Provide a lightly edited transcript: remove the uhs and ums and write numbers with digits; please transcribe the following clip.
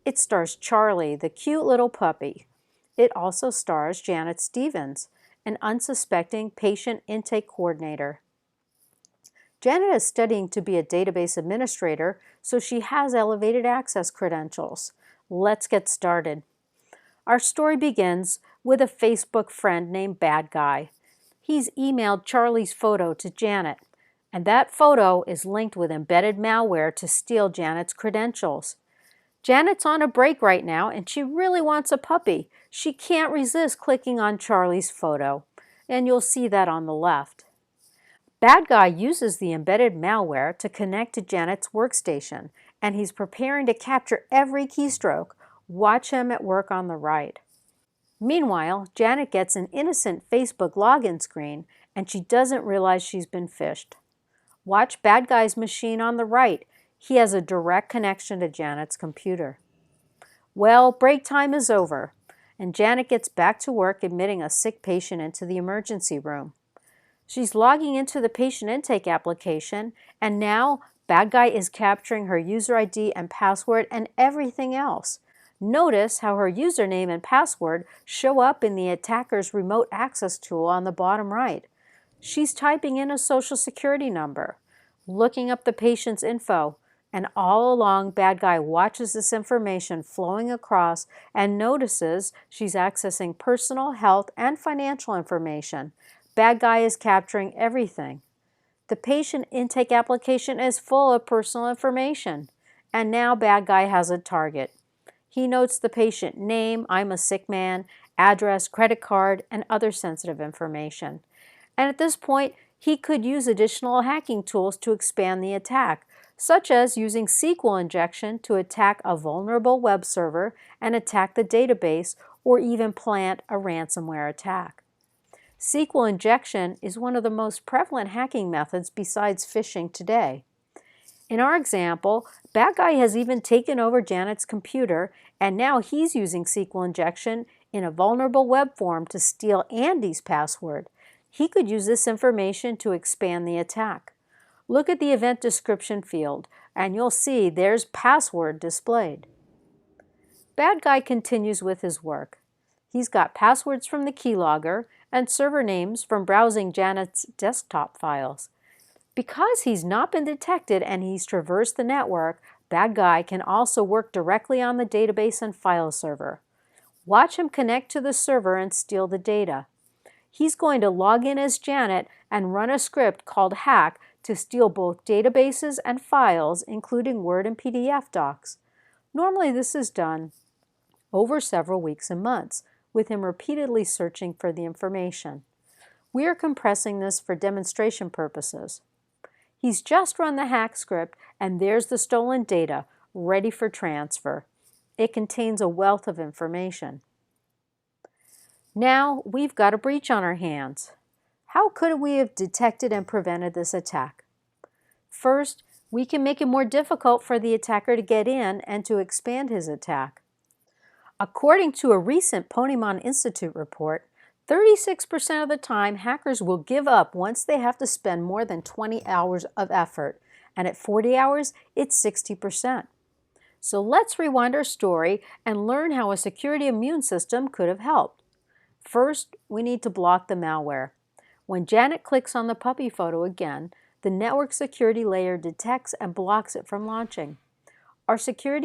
It stars Charlie, the cute little puppy. It also stars Janet Stevens, an unsuspecting patient intake coordinator. Janet is studying to be a database administrator, so she has elevated access credentials. Let's get started. Our story begins with a Facebook friend named Bad Guy. He's emailed Charlie's photo to Janet, and that photo is linked with embedded malware to steal Janet's credentials. Janet's on a break right now, and she really wants a puppy. She can't resist clicking on Charlie's photo, and you'll see that on the left. Bad Guy uses the embedded malware to connect to Janet's workstation, and he's preparing to capture every keystroke. Watch him at work on the right. Meanwhile, Janet gets an innocent Facebook login screen, and she doesn't realize she's been phished. Watch Bad Guy's machine on the right. He has a direct connection to Janet's computer. Well, break time is over, and Janet gets back to work admitting a sick patient into the emergency room. She's logging into the patient intake application, and now Bad Guy is capturing her user ID and password and everything else. Notice how her username and password show up in the attacker's remote access tool on the bottom right. She's typing in a social security number, looking up the patient's info, and all along Bad Guy watches this information flowing across and notices she's accessing personal, health, and financial information. Bad Guy is capturing everything. The patient intake application is full of personal information, and now Bad Guy has a target. He notes the patient name, I'm a sick man, address, credit card, and other sensitive information. And at this point, he could use additional hacking tools to expand the attack, such as using SQL injection to attack a vulnerable web server and attack the database, or even plant a ransomware attack. SQL injection is one of the most prevalent hacking methods besides phishing today. In our example, Bad Guy has even taken over Janet's computer, and now he's using SQL injection in a vulnerable web form to steal Andy's password. He could use this information to expand the attack. Look at the event description field, and you'll see there's password displayed. Bad Guy continues with his work. He's got passwords from the keylogger and server names from browsing Janet's desktop files. Because he's not been detected and he's traversed the network, Bad Guy can also work directly on the database and file server. Watch him connect to the server and steal the data. He's going to log in as Janet and run a script called Hack to steal both databases and files, including Word and PDF docs. Normally this is done over several weeks and months, with him repeatedly searching for the information. We are compressing this for demonstration purposes. He's just run the hack script, and there's the stolen data, ready for transfer. It contains a wealth of information. Now we've got a breach on our hands. How could we have detected and prevented this attack? First, we can make it more difficult for the attacker to get in and to expand his attack. According to a recent Ponemon Institute report, 36% of the time hackers will give up once they have to spend more than 20 hours of effort, and at 40 hours, it's 60%. So let's rewind our story and learn how a security immune system could have helped. First, we need to block the malware. When Janet clicks on the puppy photo again, the network security layer detects and blocks it from launching. Our security